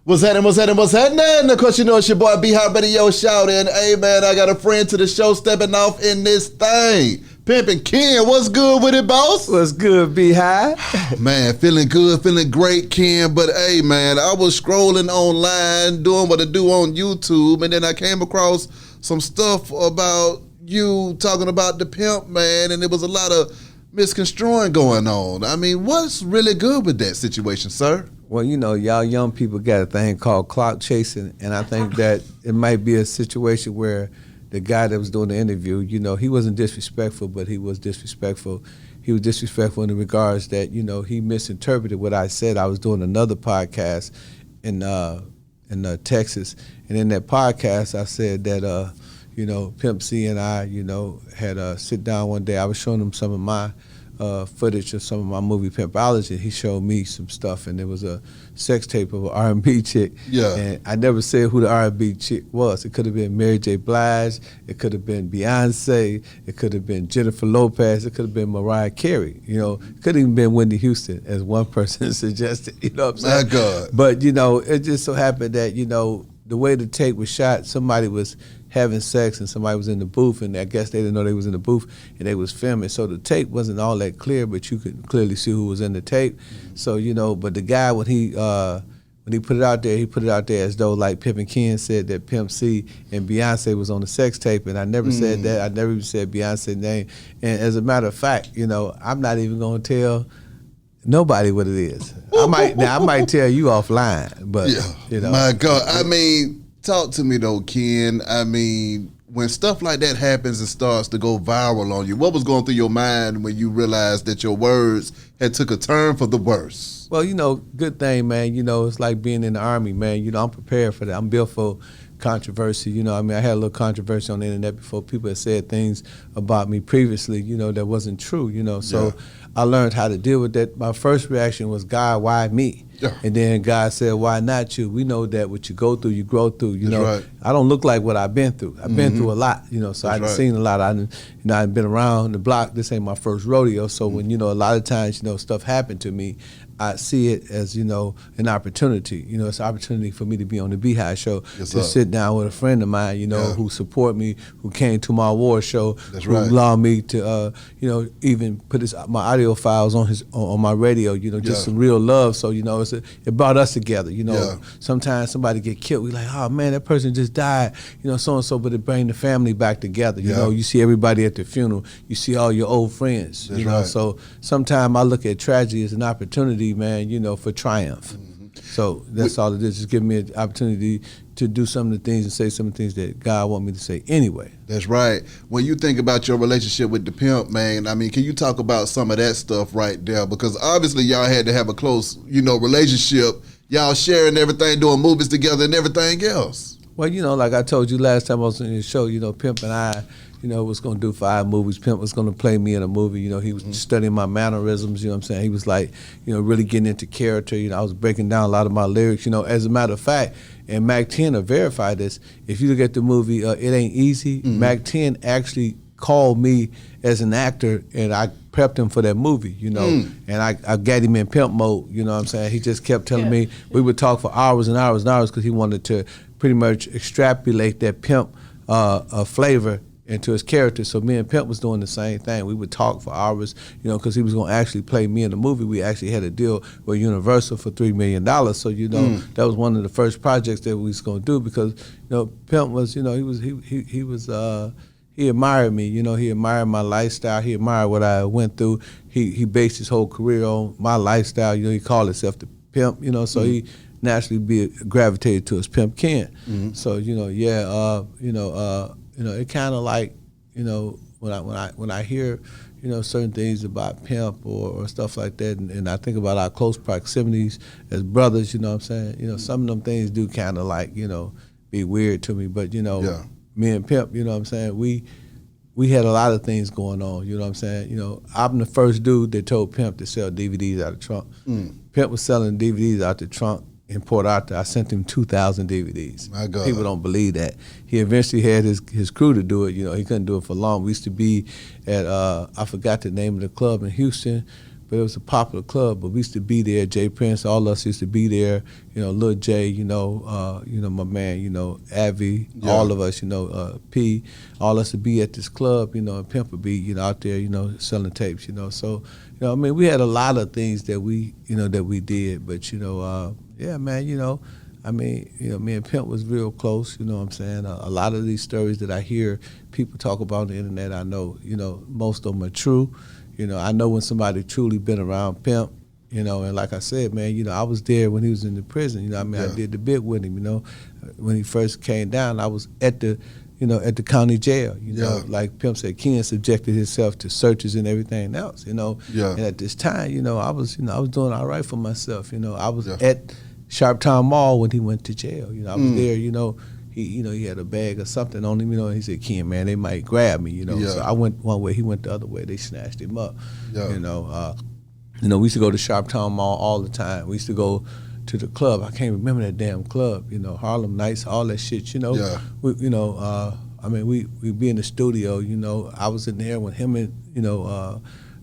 What's happening? Of course, you know it's your boy B-Hot Radio shouting, hey man, I got a friend to the show stepping off in this thing. Pimpin Ken, what's good with it, boss? What's good, B-Hot? Man, feeling good, feeling great, Ken. But hey man, I was scrolling online, doing what I do on YouTube, and then I came across some stuff about you talking about the pimp, man, and there was a lot of misconstruing going on. I mean, what's really good with that situation, sir? Well, you know, y'all young people got a thing called clout chasing, and I think that it might be a situation where the guy that was doing the interview, you know, he wasn't disrespectful, but he was disrespectful. He was disrespectful in the regards that, you know, he misinterpreted what I said. I was doing another podcast in Texas, and in that podcast, I said that, you know, Pimp C and I, you know, had a sit down one day. I was showing him some of my footage of some of my movie Pimpology. He showed me some stuff, and there was a sex tape of an R&B chick. Yeah. And I never said who the R&B chick was. It could have been Mary J. Blige. It could have been Beyonce. It could have been Jennifer Lopez. It could have been Mariah Carey. You know, it could have even been Whitney Houston, as one person suggested. You know what I'm saying? My God. But, you know, it just so happened that, you know, the way the tape was shot, somebody was having sex and somebody was in the booth, and I guess they didn't know they was in the booth, and they was filming. So the tape wasn't all that clear, but you could clearly see who was in the tape. So, you know, but the guy, when he put it out there, he put it out there as though like Pimpin Ken said that Pimp C and Beyonce was on the sex tape, and I never said that. I never even said Beyonce's name. And as a matter of fact, you know, I'm not even gonna tell nobody what it is. I might tell you offline, but Yeah. you know. My God. I mean, talk to me though, Ken. I mean, when stuff like that happens and starts to go viral on you, what was going through your mind when you realized that your words had took a turn for the worse? Well, you know, good thing, man. You know, it's like being in the Army, man. You know, I'm prepared for that. I'm built for controversy. You know, I mean, I had a little controversy on the internet before. People had said things about me previously, you know, that wasn't true, you know. So I learned how to deal with that. My first reaction was, God, why me? Yeah. And then God said, why not you? We know that what you go through, you grow through. You That's know, right. I don't look like what I've been through. I've been through a lot, you know, so I've seen a lot. I've been around the block. This ain't my first rodeo. So when, you know, a lot of times, you know, stuff happened to me, I see it as, you know, an opportunity. You know, it's an opportunity for me to be on the B-High show, to sit down with a friend of mine, you know, who support me, who came to my award show, who allowed me to, you know, even put my audio files on my radio, you know, just some real love. So, you know, it brought us together. You know, sometimes somebody get killed, we like, oh man, that person just died, you know, so-and-so, but it bring the family back together. You know, you see everybody at the funeral, you see all your old friends, you know, so sometimes I look at tragedy as an opportunity, man, you know, for triumph. So that's all it is. Just give me an opportunity to do some of the things and say some of the things that God want me to say anyway. That's right. When you think about your relationship with the pimp, man, I mean, can you talk about some of that stuff right there? Because obviously y'all had to have a close, you know, relationship. Y'all sharing everything, doing movies together and everything else. Well, you know, like I told you last time I was on your show, you know, Pimp and I, you know, was going to do 5 movies. Pimp was going to play me in a movie. You know, he was studying my mannerisms, you know what I'm saying? He was like, you know, really getting into character. You know, I was breaking down a lot of my lyrics. You know, as a matter of fact, and Mac 10 will verify this, if you look at the movie It Ain't Easy, Mac 10 actually called me as an actor, and I prepped him for that movie, you know, and I got him in pimp mode, you know what I'm saying? He just kept telling me, we would talk for hours and hours and hours because he wanted to pretty much extrapolate that pimp flavor into his character. So me and Pimp was doing the same thing. We would talk for hours, you know, because he was going to actually play me in the movie. We actually had a deal with Universal for $3 million. So, you know, that was one of the first projects that we was going to do because, you know, Pimp was, you know, he admired me, you know, he admired my lifestyle, he admired what I went through. He based his whole career on my lifestyle, you know, he called himself the Pimp, you know, so he naturally gravitated to his Pimp Ken. So, you know, you know, it kind of like, you know, when I hear, you know, certain things about Pimp or stuff like that, and I think about our close proximities as brothers, you know what I'm saying? You know, some of them things do kind of like, you know, be weird to me, but, you know, me and Pimp, you know what I'm saying, we had a lot of things going on, you know what I'm saying? You know, I'm the first dude that told Pimp to sell DVDs out of the trunk. Pimp was selling DVDs out the trunk in Port Arthur. I sent him 2,000 DVDs. My God. People don't believe that. He eventually had his crew to do it. You know, he couldn't do it for long. We used to be at, I forgot the name of the club in Houston, but it was a popular club. But we used to be there. Jay Prince, all of us used to be there. Lil J, my man, Avi, all of us, P, all us to be at this club, and Pimp be, out there, selling tapes, So, we had a lot of things that we, that we did. But, yeah, man, me and Pimp was real close, you know what I'm saying? A lot of these stories that I hear people talk about on the internet, I know, most of them are true. I know when somebody truly been around Pimp, and like I said, man, I was there when he was in the prison, I did the bit with him, when he first came down, I was at the county jail, like Pimp said, Ken subjected himself to searches and everything else, and at this time, I was doing all right for myself, I was at Sharptown Mall when he went to jail. I was there, he had a bag or something on him, and he said, Ken, man, they might grab me, So I went one way, he went the other way, they snatched him up. We used to go to Sharptown Mall all the time. We used to go to the club. I can't remember that damn club, Harlem Nights, all that shit, we'd be in the studio, I was in there when him and,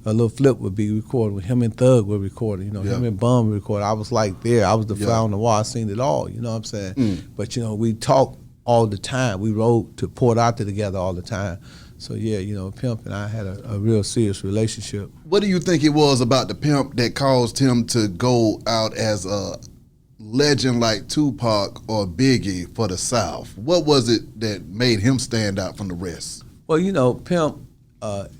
a little Flip would be recording, with him and Thug were recording, him and Bum were recording. I was like there, I was the fly on the wall, I seen it all, you know what I'm saying? But, we talked all the time. We rode to Port Arthur together all the time. So, yeah, Pimp and I had a real serious relationship. What do you think it was about the Pimp that caused him to go out as a legend like Tupac or Biggie for the South? What was it that made him stand out from the rest? Well, Pimp,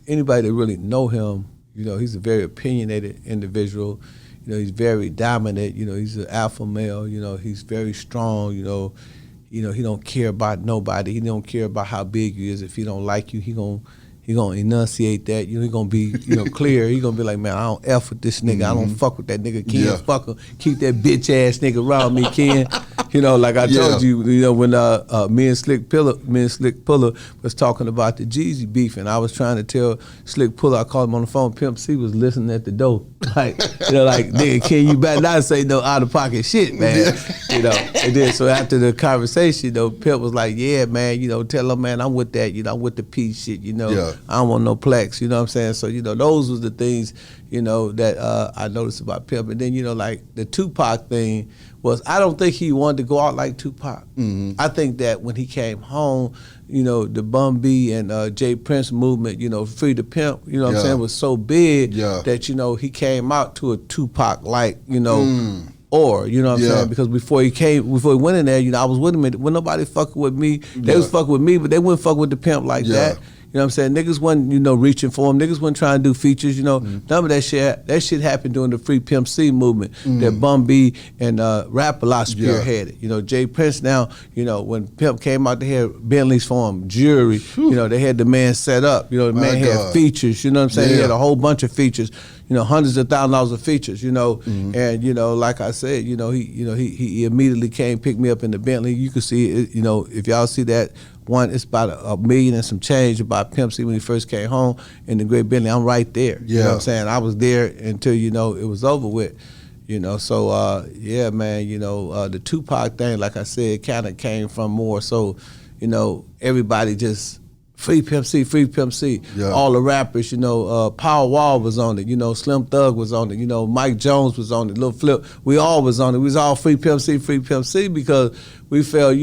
anybody that really know him, he's a very opinionated individual. He's very dominant. He's an alpha male. He's very strong. He don't care about nobody. He don't care about how big you is. If he don't like you, he gonna enunciate that. He gonna be clear. He gonna be like, man, I don't F with this nigga. I don't fuck with that nigga. Ken, fuck him. Keep that bitch ass nigga around me, Ken. Like I told you, when me and Slick Puller was talking about the Jeezy beef, and I was trying to tell Slick Puller, I called him on the phone. Pimp C was listening at the door, like nigga, Ken, you better not say no out of pocket shit, man. And then so after the conversation, Pimp was like, yeah, man, tell him, man, I'm with that, I'm with the peace shit, I don't want no plaques, you know what I'm saying? So, those was the things, that I noticed about Pimp. And then, like the Tupac thing was, I don't think he wanted to go out like Tupac. I think that when he came home, the Bun B and Jay Prince movement, Free the Pimp, what I'm saying, was so big that, he came out to a Tupac-like, or, you know what I'm saying? Because before he went in there, I was with him. When nobody fucking with me, they was fucking with me, but they wouldn't fuck with the Pimp like that. You know what I'm saying? Niggas wasn't, reaching for him. Niggas wasn't trying to do features, None of that shit happened during the Free Pimp C movement that Bun B and Rap-A-Lot spearheaded. Jay Prince now, when Pimp came out, they had Bentleys for him, jewelry. They had the man set up. The man had features, you know what I'm saying? He had a whole bunch of features. Hundreds of $1,000s of features, and like I said, he immediately came, picked me up in the Bentley. You can see it, if y'all see that one, it's about a million and some change about Pimp C when he first came home in the great Bentley. I'm right there. You know what I'm saying? I was there until it was over with. So yeah, man. The Tupac thing, like I said, kind of came from more so, everybody just. Free Pimp C, Free Pimp C. All the rappers, Power Wall was on it, Slim Thug was on it, Mike Jones was on it, Lil Flip, we all was on it. We was all Free Pimp C, because we felt,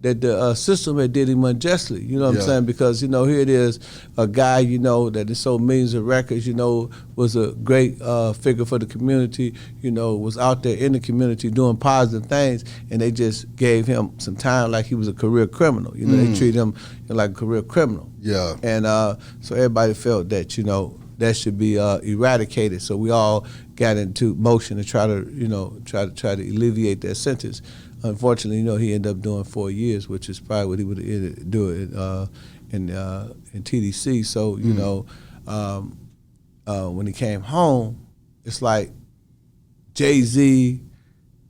that the system had did him unjustly, you know what I'm saying? Because, here it is, a guy, that has sold millions of records, was a great figure for the community, was out there in the community doing positive things, and they just gave him some time like he was a career criminal. They treated him like a career criminal. And so everybody felt that, that should be eradicated. So we all got into motion to try to alleviate that sentence. Unfortunately, he ended up doing 4 years, which is probably what he would have do in TDC. So, when he came home, it's like Jay-Z,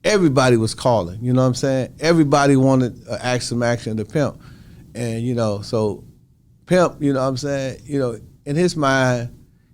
everybody was calling, you know what I'm saying? Everybody wanted some action to Pimp. And, so Pimp, you know what I'm saying? In his mind,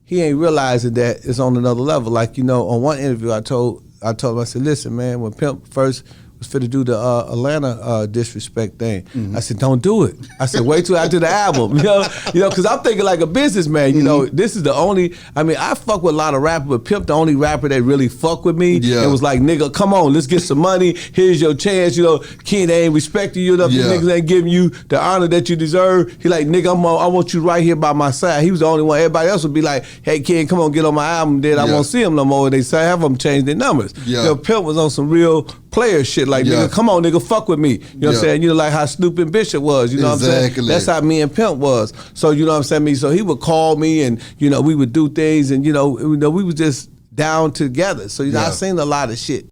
he ain't realizing that it's on another level. Like, on one interview I told him, I said, listen, man, when Pimp first was finna do the Atlanta disrespect thing. I said, don't do it. I said, wait till after the album. You know, because I'm thinking like a businessman. You know, this is the only. I mean, I fuck with a lot of rappers, but Pimp the only rapper that really fuck with me. Yeah. It was like, nigga, come on, let's get some money. Here's your chance. You know, Ken, they ain't respecting you enough. These niggas ain't giving you the honor that you deserve. He like, nigga, I want you right here by my side. He was the only one. Everybody else would be like, hey, Ken, come on, get on my album. Then I won't see him no more. They say have them change their numbers. Yeah. You know, Pimp was on some real player shit. Like, nigga, come on, nigga, fuck with me. You know what I'm saying? You know, like how Snoop and Bishop was. You know what I'm saying? That's how me and Pimp was. So, you know what I'm saying? So he would call me and, you know, we would do things and, you know, we was just down together. So, you know, I seen a lot of shit.